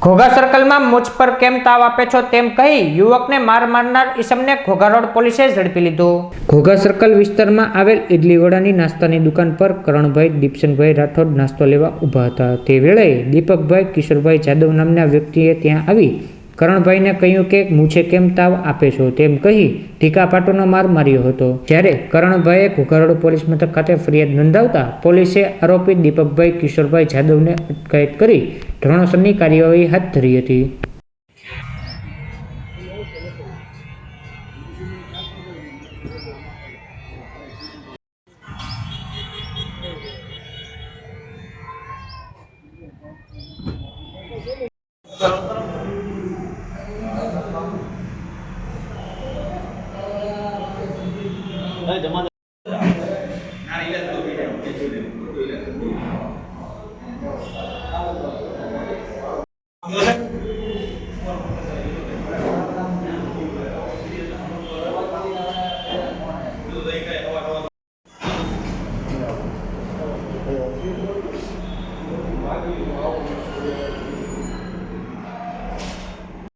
ઘોઘા સર્કલમાં મુझ પર કેમ તાવ આપે છો તેમ કહી યુવકને માર મારનાર ઈસમને ઘોઘા રોડ પોલીસે ઝડપી લીધો। ઘોઘા સર્કલ વિસ્તારમાં આવેલ ઇડલી વડાની નાસ્તાની દુકાન પર કરણભાઈ દીપચંદભાઈ રાઠોડ નાસ્તો લેવા ઊભા હતા। તે વેળાએ દીપકભાઈ કિશોરભાઈ જાદવ નામના વ્યક્તિએ ત્યાં આવી કરણભાઈને કહ્યું કે મૂછે કેમ તાવ આપે છો તેમ કહી ઢીકાપાટોનો માર માર્યો હતો। જ્યારે કરણભાઈએ ઘોઘા રોડ પોલીસ મથક ખાતે ફરિયાદ નોંધાવતા પોલીસે આરોપી દીપકભાઈ કિશોરભાઈ જાદવને અટકાયત કરી ધોરણસરની કાર્યવાહી હાથ ધરી હતી।